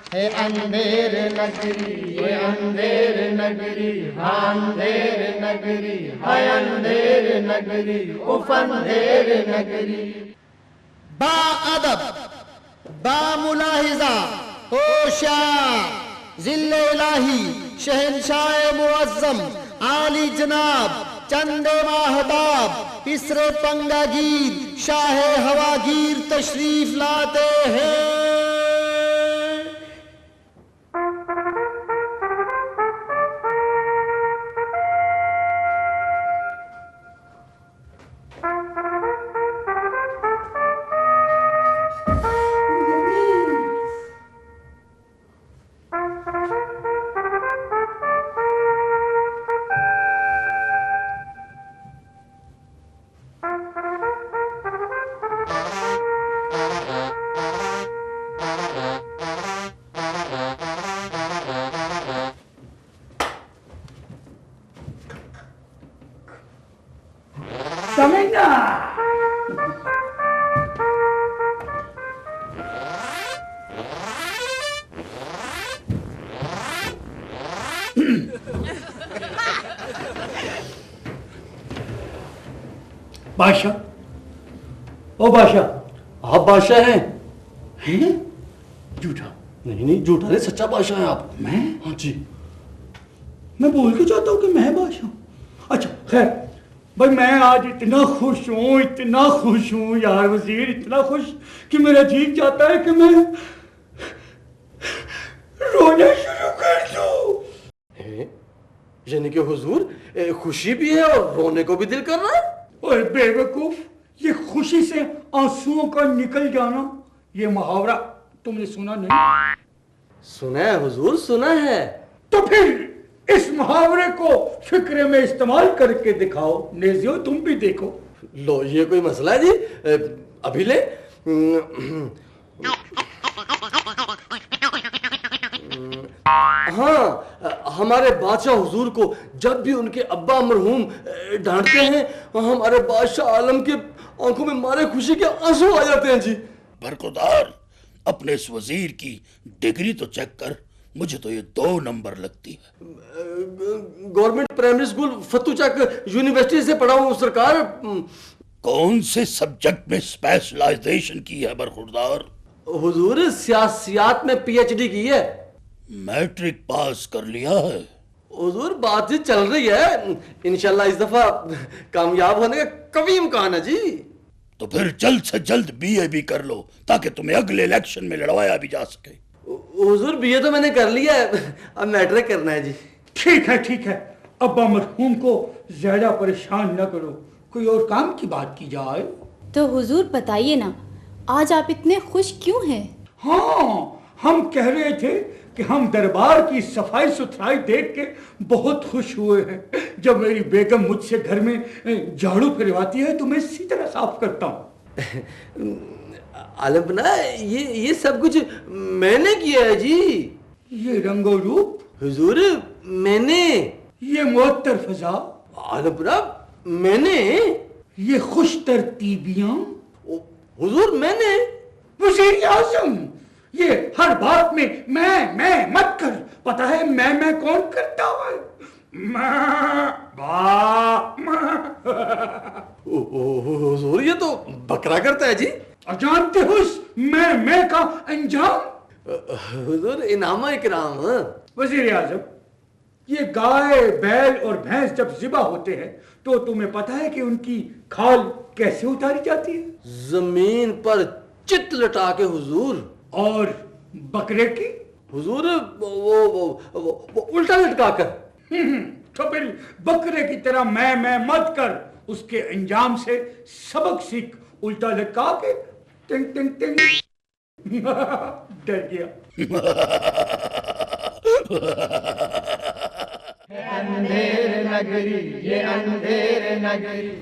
है अंधेर नगरी, ये अंधेर नगरी, हाँ अंधेर नगरी, है अंधेर नगरी, उफ अंधेर नगरी। बा अदब, बा मुलाहिजा, होशियार, जिल्ले इलाही, शहनशाह मुअज्जम, आली जनाब, चंदे माहताब, इसरे पंगागीर, शाह हवागीर तशरीफ लाते हैं। समझना बादशाह, ओ बादशाह, आप बादशाह हैं? हैं? झूठा नहीं नहीं, झूठा नहीं, सच्चा बादशाह हैं आप। मैं? हाँ जी। मैं बोल के चाहता हूँ कि मैं बादशाह हूँ। अच्छा खैर भाई, मैं आज इतना खुश हूँ यार वजीर, इतना खुश कि मेरा जी चाहता है कि मैं रोना शुरू कर दूं। यानी कि हुजूर, खुशी भी है और रोने को भी दिल कर रहा है? ओए बेवकूफ, ये खुशी से आंसुओं का निकल जाना, ये मुहावरा तुमने सुना नहीं? सुना है हुजूर, सुना है। तो फिर इस मुहावरे को फिक्रे में इस्तेमाल करके दिखाओ। नेजियो तुम भी देखो। लो, ये कोई मसला है जी? अभी ले। हाँ, हमारे बादशाह हुजूर को जब भी उनके अब्बा मरहूम डांटते हैं, हमारे बादशाह आलम के आंखों में मारे खुशी के आंसू आ जाते हैं जी। बरखुदार, अपने इस वजीर की डिग्री तो चेक कर, मुझे तो ये 2 नंबर लगती है। गवर्नमेंट प्राइमरी स्कूल फतुचक यूनिवर्सिटी से पढ़ा हूँ सरकार। कौन से सब्जेक्ट में स्पेशलाइजेशन की है बरखुदार? हुजूर, सियासियात में पीएचडी की है। मैट्रिक पास कर लिया है? हुजूर, बातचीत चल रही है, इंशाल्लाह इस दफा कामयाब होने का कभी इम्कान है जी। तो फिर जल्द से जल्द बीए भी कर लो, ताकि तुम्हें अगले इलेक्शन में लड़वाया भी जा सके। हुजूर, बीए तो मैंने कर लिया है, अब मैट्रिक करना है जी। ठीक है, अब्बा मरहूम को ज्यादा परेशान न करो, कोई और काम की बात की जाए। तो हुजूर बताइए ना, आज आप इतने खुश क्यों हैं? हाँ, हम कह रहे थे कि हम दरबार की सफाई सुथराई देख के बहुत खुश हुए हैं। जब मेरी बेगम मुझसे घर में झाड़ू फिरवाती है तो मैं इसी तरह साफ करता हूँ। आलमना, ये सब कुछ मैंने किया है जी। ये रंगो रूप हुजूर, मैंने। ये मुअत्तर फजा आलमना, मैंने। ये खुश तरतीबियां हुजूर, मैंने। वज़ीर आज़म, ये हर बात में मैं मत कर। पता है मैं कौन करता हूँ? हुजूर, ये तो बकरा करता है जी। और जानते हो इस मैं का अंजाम? हुजूर, इनामा इकराम। वज़ीर आज़म, ये गाय बैल और भैंस जब ज़िबा होते हैं तो तुम्हें पता है कि उनकी खाल कैसे उतारी जाती है? जमीन पर चित लटा के हुजूर। और बकरे की? हुजूर, वो उल्टा लटका कर। तो फिर बकरे की तरह मैं मत कर, उसके अंजाम से सबक सीख। उल्टा लटका के टिंग टिंग टिंग। डर गया। अंधेर नगरी, ये अंधेर नगरी।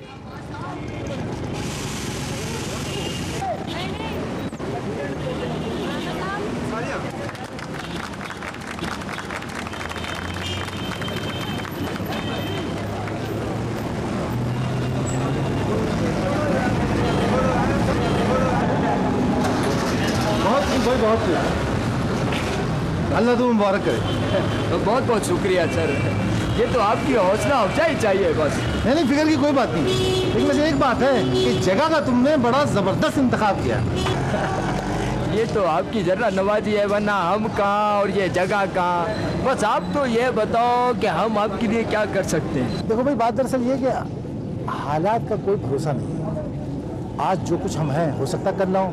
बहुत अल्लाह तुम्हें मुबारक करे। तो बहुत बहुत शुक्रिया सर, ये तो आपकी हौसला अफजाई चाहिए बस। नहीं फिक्र की कोई बात नहीं, लेकिन बस एक बात है कि जगह का तुमने बड़ा जबरदस्त इंतखाब किया। ये तो आपकी जरा नवाजी है, वरना हम कहाँ और ये जगह कहाँ। बस आप तो ये बताओ कि हम आपके लिए क्या कर सकते हैं। देखो भाई, बात दरअसल ये कि हालात का कोई भरोसा नहीं है। आज जो कुछ हम हैं हो सकता कर ना हो,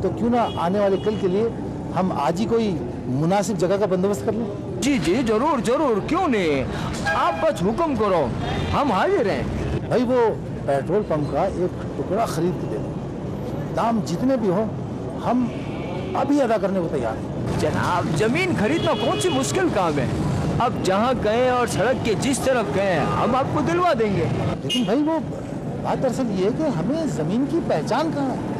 तो क्यों ना आने वाले कल के लिए हम आज ही कोई मुनासिब जगह का बंदोबस्त कर लें। जी जी जरूर जरूर, क्यों नहीं, आप बस हुक्म करो, हम हाजिर हैं। भाई वो पेट्रोल पंप का एक टुकड़ा खरीद के दे दो, दाम जितने भी हो हम अभी अदा करने को तैयार हैं। जनाब जमीन खरीदना कौन सी मुश्किल काम है, अब जहाँ गए और सड़क के जिस तरफ गए हम आपको दिलवा देंगे। लेकिन भाई वो बात दरअसल ये है कि हमें जमीन की पहचान कहाँ है।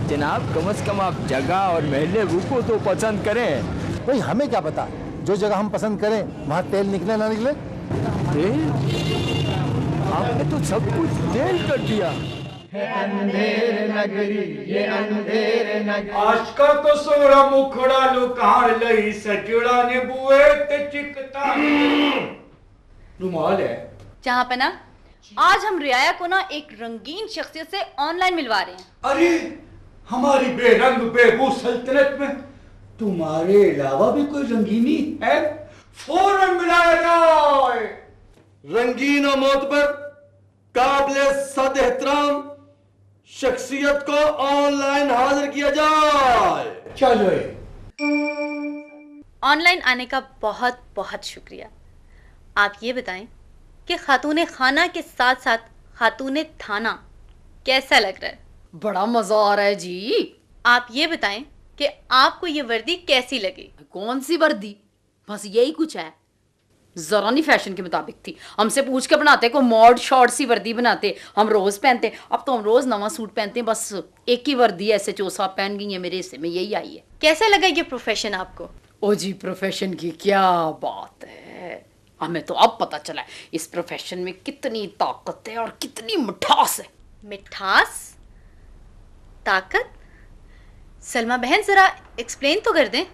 जनाब कम से कम आप जगह और महल्ले को तो पसंद करें। भाई हमें क्या पता, जो जगह हम पसंद करें वहाँ तेल निकले ना निकले। तेल? आपने तो सब कुछ तेल कर दिया। अंधेर नगरी ये अंधेर नगरी, आशका तो सोरा मुखड़ा लुकार लई सजड़ा ने बुए ते चिकता। रुमाल है। जहाँ पे ना आज हम रियाया को ना एक रंगीन शख्सियत से ऑनलाइन मिलवा रहे हैं। अरे हमारी बेरंग बेबू सल्तनत में तुम्हारे अलावा भी कोई रंगीनी है? फौरन मिलाया जाए। रंगीन मौत पर काबिल सद एहतराम शख्सियत को ऑनलाइन हाजिर किया जाए। चलो ऑनलाइन आने का बहुत बहुत शुक्रिया। आप ये बताएं कि खातूने खाना के साथ साथ खातूने थाना कैसा लग रहा है? बड़ा मजा आ रहा है जी। आप ये बताएं कि आपको ये वर्दी कैसी लगी? कौन सी वर्दी, बस यही कुछ है, जरा नहीं फैशन के मुताबिक थी। हमसे पूछ के बनाते को मॉड शॉर्ट सी वर्दी बनाते, हम रोज पहनते। अब तो हम रोज नवा सूट पहनते हैं, बस एक ही वर्दी ऐसे जो साहब पहन गई है मेरे हिस्से में, यही आई है। कैसा लगा ये प्रोफेशन आपको? ओ जी प्रोफेशन की क्या बात है, हमें तो अब पता चला है इस प्रोफेशन में कितनी ताकत है और कितनी मिठास है। मिठास, ताकत? सलमा बहन जरा एक्सप्लेन तो कर दें।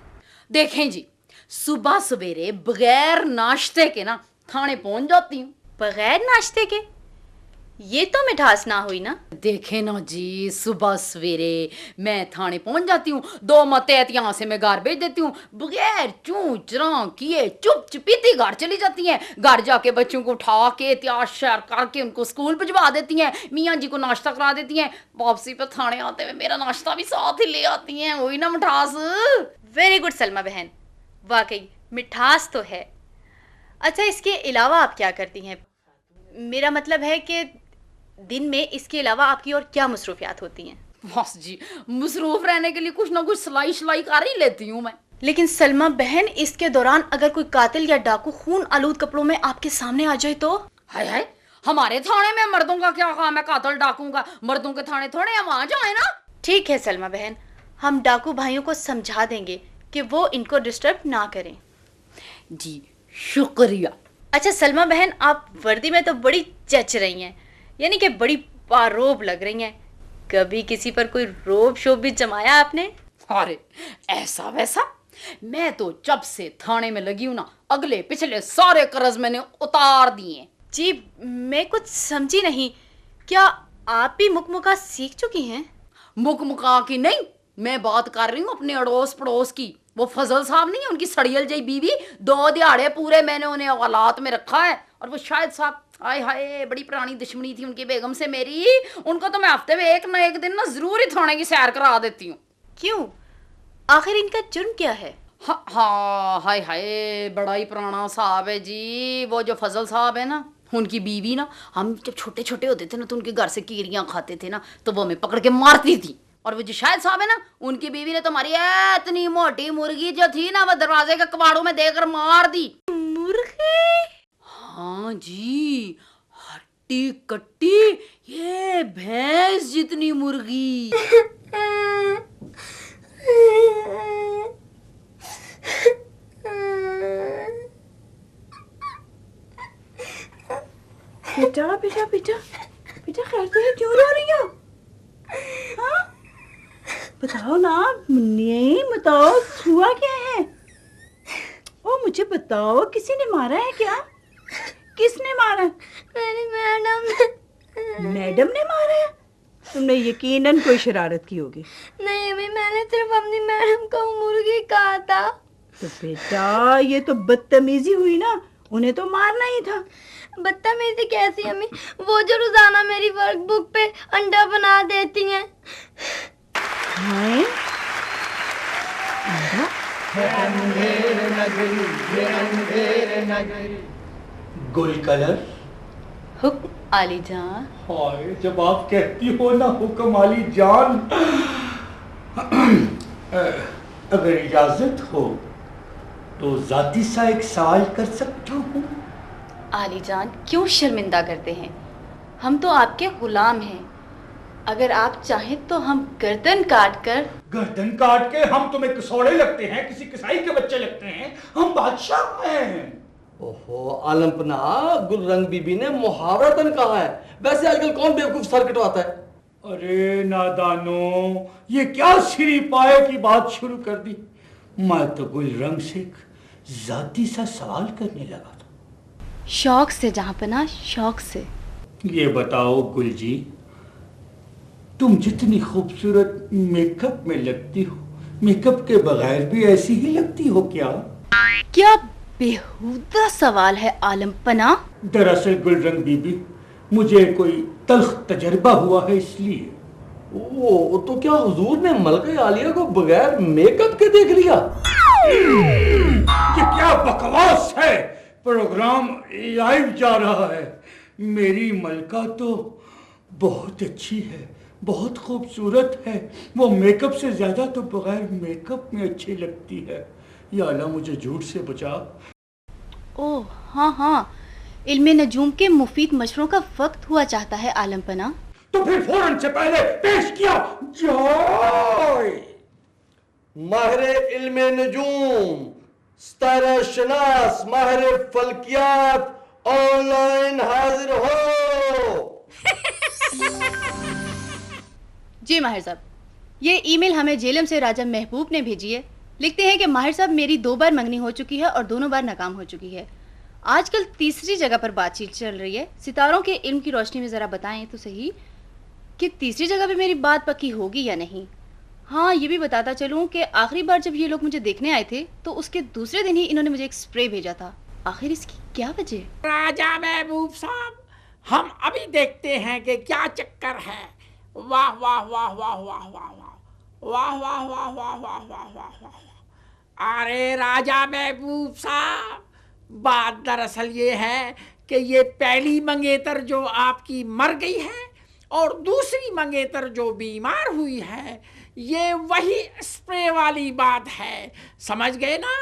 देखें जी, सुबह सवेरे बगैर नाश्ते के ना थाने पहुंच जाती हूँ। बगैर नाश्ते के? ये तो मिठास ना हुई ना। देखे ना जी, सुबह सवेरे मैं थाने पहुंच जाती हूँ, 2 मतहत यहाँ से मैं घर भेज देती हूँ, बगैर चूं चरां किए चुप चुपीती घर चली जाती हैं। घर जाके बच्चों को उठा के तैयार शैर करके उनको स्कूल भिजवा देती हैं, मियाँ जी को नाश्ता करा देती हैं, वापसी पर थाने आते हुए मेरा नाश्ता भी साथ ही ले आती हैं। वही ना मिठास। वेरी गुड सलमा बहन, वाकई मिठास तो है। अच्छा, इसके अलावा आप क्या करती हैं? मेरा मतलब है कि दिन में इसके अलावा आपकी और क्या मसरूफियात होती हैं? बस जी, मसरूफ रहने के लिए कुछ ना कुछ सिलाई सिलाई कर ही लेती हूँ मैं। लेकिन सलमा बहन, इसके दौरान अगर कोई कातिल या डाकू खून आलूद कपड़ों में आपके सामने आ जाए तो? हाय हाय, हमारे थाने में मर्दों का क्या काम है कातिल डाकू का? मर्दों के थाने थोड़े हम आ जाए ना। ठीक है सलमा बहन, हम डाकू भाइयों को समझा देंगे कि वो इनको डिस्टर्ब ना करें। जी शुक्रिया। अच्छा सलमा बहन, आप वर्दी में तो बड़ी जच रही हैं, यानी कि बड़ी पारोब लग रही हैं। कभी किसी पर कोई रोब शोब भी जमाया आपने? अरे ऐसा वैसा, मैं तो जब से थाने में लगी हूँ ना, अगले पिछले सारे कर्ज मैंने उतार दिए। जी मैं कुछ समझी नहीं, क्या आप भी मुकमुका सीख चुकी हैं? मुकमुका की नहीं, मैं बात कर रही हूँ अपने अड़ोस पड़ोस की। वो फजल साहब नहीं है, उनकी सड़ियल जई बीवी, 2 दिहाड़े पूरे मैंने उन्हें औलात में रखा है। और वो शायद साहब, हाय हाय, बड़ी पुरानी दुश्मनी थी उनकी बेगम से मेरी। उनको तो मैं हफ्ते में एक ना एक दिन ना जरूर ही थाने की सैर करा देती हूँ। क्यों, आखिर इनका जुर्म क्या है? हाँ हाय हाय, बड़ा ही पुराना साहब है जी। वो जो फजल साहब है ना, उनकी बीवी ना, हम जब छोटे छोटे होते थे ना तो उनके घर से कीड़ियाँ खाते थे ना, तो वो हमें पकड़ के मारती थी। और वो जो शायद साहब है ना, उनकी बीवी ने तो हमारी इतनी मोटी मुर्गी जो थी ना, वो दरवाजे के कबाड़ों में देकर मार दी। मुर्गी? हाँ जी, हट्टी कट्टी, ये भैंस जितनी मुर्गी। बेटा बेटा बेटा बेटा, खैर तो है, क्यों रो रही हो? हाँ बताओ ना मुन्नी, बताओ हुआ क्या है? मुझे बताओ, किसी ने मारा है क्या? किसने मारा? मेरी मैडम ने। मैडम ने मारा है? तुमने यकीनन कोई शरारत की होगी। नहीं अम्मी, मैंने सिर्फ अपनी मैडम को मुर्गी कहा था। तो बेटा ये तो बदतमीजी हुई ना, उन्हें तो मारना ही था। बदतमीजी कैसी अम्मी? वो जो रोजाना मेरी वर्कबुक पे अंडा बना देती हैं। हैं? गुल कलर। हुक्म आली जान। हाय, जब आप कहती हो ना हुक्म आली जान। अगर इजाजत हो तो जाती सा एक सवाल कर सकता हूँ? आली जान, क्यों शर्मिंदा करते हैं? हम तो आपके गुलाम हैं। अगर आप चाहें तो हम गर्दन काट के हम तुम्हें कसौड़े लगते हैं, किसी कसाई के बच्चे लगते हैं? हम बादशाह हैं। ओहो आलमपना, गुलरंग बीबी ने मुहावरतन कहा है। वैसे आजकल कौन बेवकूफ सर कटवाता है? अरे नादानो, ये क्या सिरी पाए की बात शुरू कर दी। मैं तो गुलरंग से एक जाती सा सवाल करने लगा था। शौक से जहाँपना, शौक से। ये बताओ गुल जी, तुम जितनी खूबसूरत मेकअप में लगती हो, मेकअप के बगैर भी ऐसी ही लगती हो क्या? क्या बेहुदा सवाल है आलमपना। दरअसल गुलरंग बीबी, मुझे कोई तल्ख तजर्बा हुआ है इसलिए। ओ तो क्या हुजूर ने मलका आलिया को बगैर मेकअप के देख लिया? ये क्या बकवास है? प्रोग्राम लाइव जा रहा है। मेरी मलका तो बहुत अच्छी है, बहुत खूबसूरत है। वो मेकअप से ज्यादा तो बगैर मेकअप में अच्छी लगती है। या अल्लाह मुझे झूठ से बचा। ओह हाँ हाँ, इल्मे नजूम के मुफीद मशवरों का वक्त हुआ चाहता है आलमपना। तो फिर फौरन से पहले पेश किया जाए। माहिर इल्मे नजूम, सितारा शनास, माहिर फल्कियात ऑनलाइन हाजिर हो। जी माहिर साहब, ये ईमेल हमें जेलम से राजा महबूब ने भेजी है। लिखते हैं कि माहिर साहब, मेरी 2 बार मंगनी हो चुकी है और दोनों बार नाकाम हो चुकी है। आजकल तीसरी जगह पर बातचीत चल रही है। सितारों के इल्म की रोशनी में ज़रा बताएं तो सही कि तीसरी जगह पे मेरी बात पक्की होगी या नहीं। हाँ, ये भी बताता चलूँ कि आखिरी बार जब ये लोग मुझे देखने आए थे तो उसके दूसरे दिन ही इन्होंने मुझे एक स्प्रे भेजा था। आखिर इसकी क्या वजह? राजा महबूब साहब, हम अभी देखते हैं कि क्या चक्कर है। वाह वाह वाह वाह वाह वाह वाह वाह वाह वाह वाह वाह वाह वाह। अरे राजा महबूब साहब, बात दरअसल ये है कि ये पहली मंगेतर जो आपकी मर गई है और दूसरी मंगेतर जो बीमार हुई है, ये वही स्प्रे वाली बात है, समझ गए ना।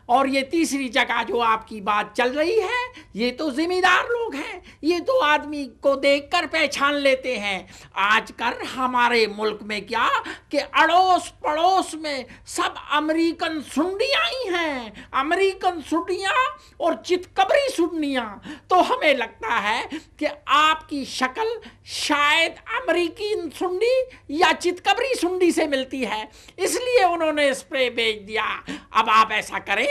और ये तीसरी जगह जो आपकी बात चल रही है, ये तो जिम्मेदार लोग हैं, ये तो आदमी को देखकर पहचान लेते हैं। आजकल हमारे मुल्क में क्या कि अड़ोस पड़ोस में सब अमेरिकन सुंडियाँ ही हैं, अमेरिकन सुंडियाँ और चितकबरी सुंडियाँ। तो हमें लगता है कि आपकी शक्ल शायद अमेरिकी सुंडी या चितकबरी सुंडी से मिलती है, इसलिए उन्होंने स्प्रे भेज दिया। अब आप ऐसा करें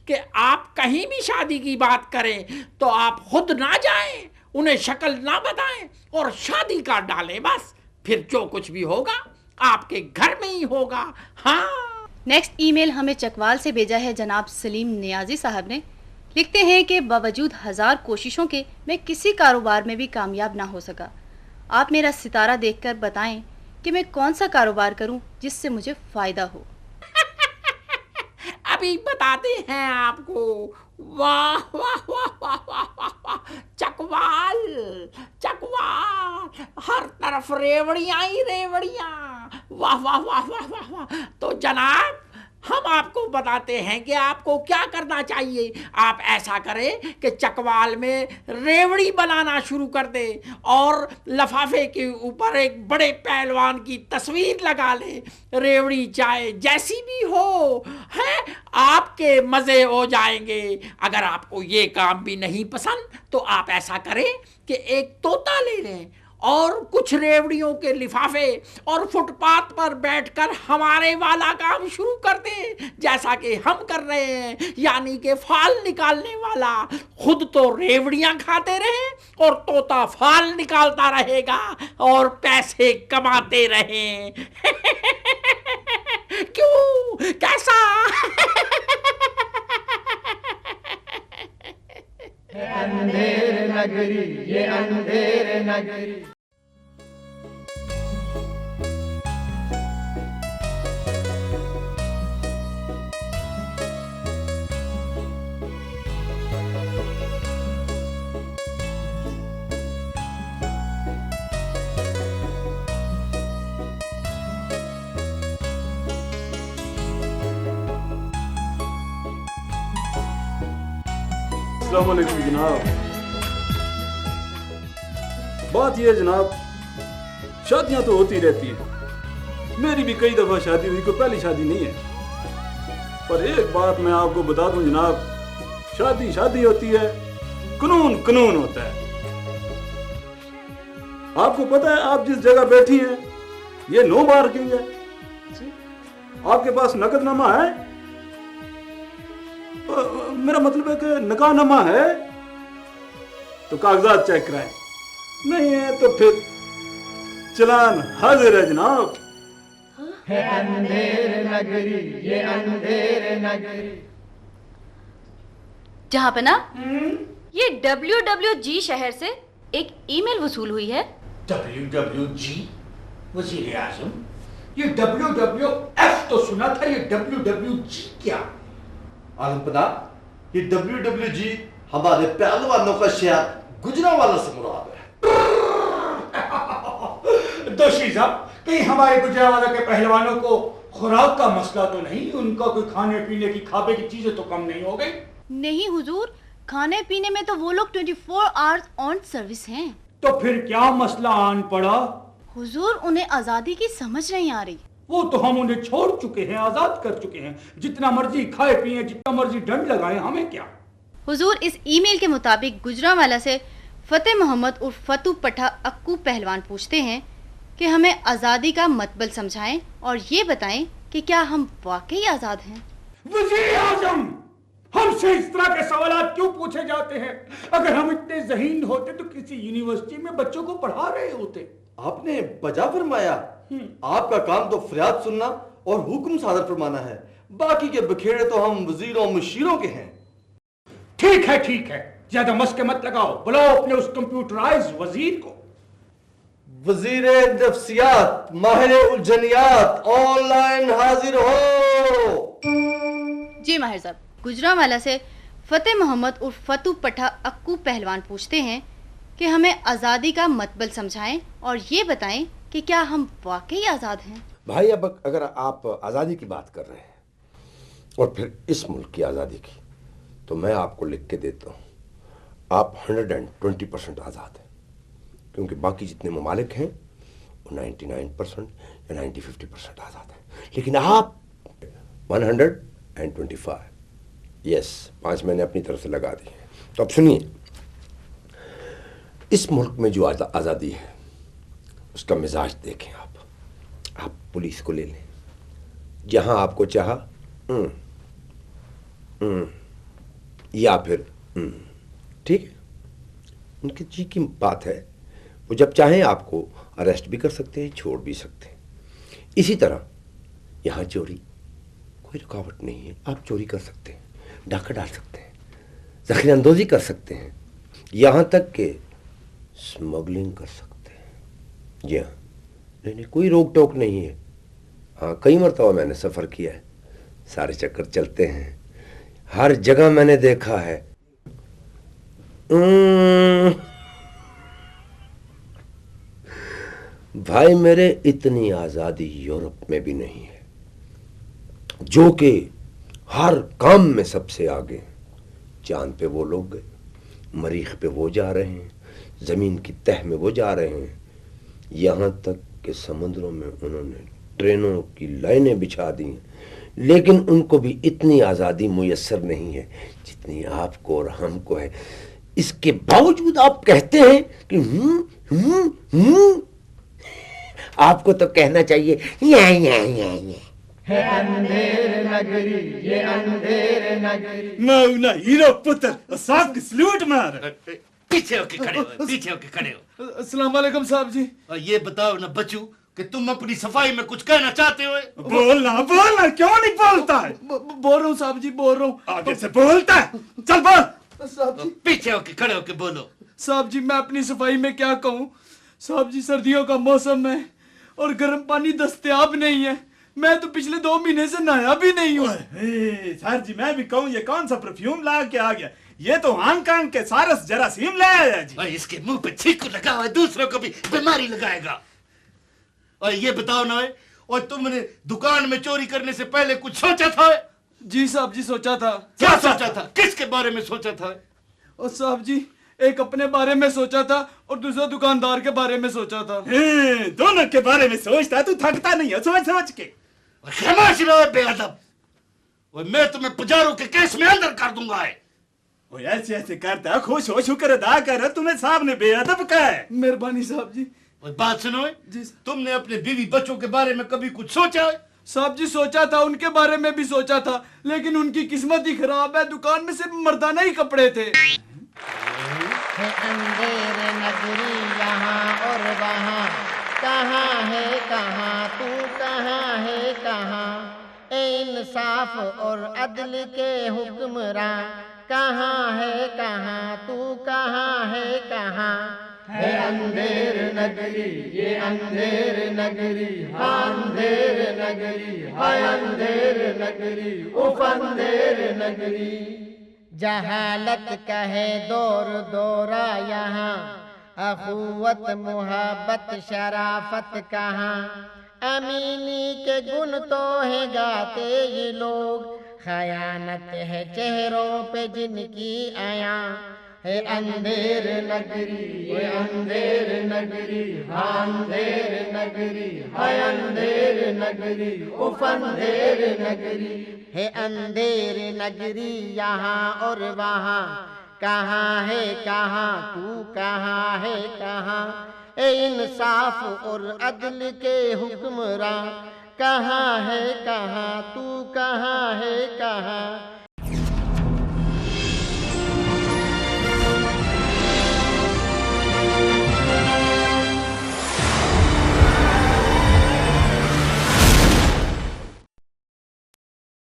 कि आप कहीं भी शादी की बात करें तो आप खुद ना जाएं, उन्हें शक्ल ना बताएं और शादी का डालें बस। फिर जो कुछ भी होगा आपके घर में ही होगा। हाँ। नेक्स्ट ईमेल हमें चकवाल से भेजा है जनाब सलीम नियाजी साहब ने। लिखते हैं कि बावजूद 1000 कोशिशों के मैं किसी कारोबार में भी कामयाब ना हो सका। आप मेरा सितारा देखकर बताएं कि मैं कौन सा कारोबार करूं जिससे मुझे फ़ायदा हो। अभी बताते हैं आपको। वाह वाह वाह वाह वाह वाह वाह, चकवाल चकवाल, हर तरफ रेवड़ियाँ ही रेवड़ियाँ। वाह वाह वाह वाह वाह वाह। तो जनाब, हम आपको बताते हैं कि आपको क्या करना चाहिए। आप ऐसा करें कि चकवाल में रेवड़ी बनाना शुरू कर दे और लफाफे के ऊपर एक बड़े पहलवान की तस्वीर लगा ले। रेवड़ी चाहे जैसी भी हो है, आपके मज़े हो जाएंगे। अगर आपको ये काम भी नहीं पसंद तो आप ऐसा करें कि एक तोता ले लें और कुछ रेवड़ियों के लिफाफे और फुटपाथ पर बैठकर हमारे वाला काम शुरू कर दे, जैसा कि हम कर रहे हैं, यानी कि फाल निकालने वाला। खुद तो रेवड़ियां खाते रहे और तोता फाल निकालता रहेगा और पैसे कमाते रहे। क्यों, कैसा? अंधेर नगरी, ये अंधेर नगरी। अस्सलाम वालेकुम जनाब। बात यह है जनाब, शादियां तो होती रहती हैं, मेरी भी कई दफा शादी हुई, कोई पहली शादी नहीं है। पर एक बात मैं आपको बता दूं जनाब, शादी शादी होती है, कानून कानून होता है। आपको पता है आप जिस जगह बैठी हैं ये नो मार्किंग है। आपके पास नकदनामा है? मेरा मतलब है कि नकाहनामा है तो कागजात चेक कराएं, नहीं है तो फिर चलान हाजिर है जनाब। है अंधेर नगरी, ये अंधेर नगरी। जहांपना, ये WWG शहर से एक ईमेल वसूल हुई है। WWG? वजीर आजम? ये WWF तो सुना था, ये WWG क्या? आलमपना, ये WWG हमारे पहलवानों का शहर गुजरांवाला से मुराद है। दोषी साहब, कहीं हमारे गुजरांवाला के पहलवानों को खुराक का मसला तो नहीं? उनका कोई खाने पीने की खाने की चीजें तो कम नहीं हो गई? नहीं हुजूर, खाने पीने में तो वो लोग 24 आवर्स ऑन सर्विस हैं। तो फिर क्या मसला आन पड़ा? हुजूर, उन्हें आजादी की समझ नहीं आ रही। वो तो हम उन्हें छोड़ चुके हैं, आजाद कर चुके हैं, जितना मर्जी खाए पिए, जितना मर्जी दंड लगाए, हमें क्या। हुजूर, इस ईमेल के मुताबिक गुजरांवाला से फतेह मोहम्मद उर्फ फतू पठा अक्कू पहलवान पूछते हैं कि हमें आज़ादी का मतबल समझाएं और ये बताएं कि क्या हम वाकई आज़ाद हैं। वज़ीर आज़म, हमसे इस तरह के सवाल क्यों पूछे जाते हैं? अगर हम इतने ज़हीन होते तो किसी यूनिवर्सिटी में बच्चों को पढ़ा रहे होते। आपने बजा फरमाया। आपका काम तो फरियाद सुनना और हुक्म सादर फरमाना है, बाकी के बखेड़े तो हम वजीरों मुशीरों के हैं। ठीक है ठीक है, ज्यादा मस्के मत लगाओ, बुलाओ अपने उस कंप्यूटराइज वजीर को। वजीर नफ्सियात, माहिर उलझनियात, ऑनलाइन हाजिर हो। जी माहिर साहब, गुजरांवाला से फतेह मोहम्मद उर्फ फतू पठा अक्कू पहलवान पूछते हैं कि हमें आज़ादी का मतबल समझाएं और ये बताएं कि क्या हम वाकई आज़ाद हैं। भाई, अब अगर आप आज़ादी की बात कर रहे हैं और फिर इस मुल्क की आज़ादी की, तो मैं आपको लिख के देता हूँ, आप 120% आज़ाद हैं, क्योंकि बाकी जितने ममालिक हैं वो 99% या 90-50% आज़ाद हैं, लेकिन आप 125। यस, 5 मैंने अपनी तरफ से लगा दी है। तो अब सुनिए, इस मुल्क में जो आज़ादी है उसका मिजाज देखें। आप पुलिस को ले लें, जहां आपको चाहा या फिर ठीक है, उनकी जी की बात है, वो जब चाहें आपको अरेस्ट भी कर सकते हैं, छोड़ भी सकते हैं। इसी तरह यहाँ चोरी कोई रुकावट नहीं है, आप चोरी कर सकते हैं, डाका डाल सकते हैं, ज़ख़ीरा अंदोज़ी कर सकते हैं, यहाँ तक कि स्मगलिंग कर सकते हैं। जी हाँ, नहीं, कोई रोक टोक नहीं है। हाँ, कई मरतबा मैंने सफ़र किया है, सारे चक्कर चलते हैं, हर जगह मैंने देखा है। भाई मेरे, इतनी आज़ादी यूरोप में भी नहीं है, जो कि हर काम में सबसे आगे। चांद पे वो लोग गए, मरीख पे वो जा रहे हैं, ज़मीन की तह में वो जा रहे हैं, यहाँ तक कि समुद्रों में उन्होंने ट्रेनों की लाइनें बिछा दी हैं, लेकिन उनको भी इतनी आज़ादी मुयस्सर नहीं है जितनी आपको और हमको है। इसके बावजूद आप कहते हैं कि आपको तो कहना चाहिए या। है अंधेर नगरी ये अंधेर नगरी। मैं ना हीरो पुत्र साहब की सल्यूट मार। पीछे होके खड़े हो, पीछे होके खड़े हो। अस्सलाम वालेकुम साहब जी। और ये बताओ ना बच्चू कि तुम अपनी सफाई में कुछ कहना चाहते हो? बोलना क्यों नहीं बोलता है? बोल रहा हूँ साहब जी, बोल रहा हूँ। आगे से बोलता है, चल बोल। साहब जी पीछे होके खड़े होके बोलो। साहब जी मैं अपनी सफाई में क्या कहूँ साहब जी, सर्दियों का मौसम है और गर्म पानी दस्तयाब नहीं है। मैं तो पिछले 2 महीने से नहाया भी नहीं हूँ। सर जी मैं भी कहूँ ये कौन सा परफ्यूम ला के आ गया? ये तो हांगकांग के सारस जरासीम ले आया जी। और इसके मुंह पे छींक लगा हुआ है, दूसरों को भी बीमारी लगाएगा। और ये बताओ ना, और तुमने दुकान में चोरी करने से पहले कुछ सोचा था? जी साहब जी सोचा था। क्या सोचा था? किसके बारे में सोचा था? और साहब जी एक अपने बारे में सोचा था और दूसरा दुकानदार के बारे में सोचा था। दोनों के बारे में सोचता तू थकता नहीं है सोच समझ के। खामोश रहो बेअदब, और मैं तुम्हें पुजारों के केस में अंदर कर दूंगा। वो ऐसे ऐसे करता खुश हो शुक्र अदा कर, तुम्हें साहब ने बेअदब कहा है। मेहरबानी साहब जी। और बात सुनो जी, तुमने अपने बीवी बच्चों के बारे में कभी कुछ सोचा है? साहब जी सोचा था, उनके बारे में भी सोचा था, लेकिन उनकी किस्मत ही खराब है, दुकान में सिर्फ मर्दाना ही कपड़े थे। है अंधेर नगरी यहाँ और वहाँ, कहाँ है कहाँ तू कहाँ है कहाँ, ए इंसाफ और अदल के हुक्मरां, कहाँ है कहाँ तू कहाँ है कहाँ। है अंधेर नगरी ये अंधेर नगरी, हाँ अंधेर नगरी हाय अंधेर नगरी, उफ अंधेर नगरी। जहालत कहे दौर दौरा यहाँ, अखुवत मुहब्बत शराफत कहाँ, अमीनी के गुण तो है गाते ये लोग, खयानत है चेहरों पे जिनकी आया। है अंधेर नगरी ये अंधेर नगरी, हाँ अंधेर नगरी हाय अंधेर नगरी, उफ अंधेर नगरी। है अंधेर नगरी यहाँ और वहाँ, कहाँ है कहाँ तू कहाँ है कहाँ, ए इंसाफ और अदल के हुक्मरां, कहाँ है कहाँ तू कहाँ है कहाँ।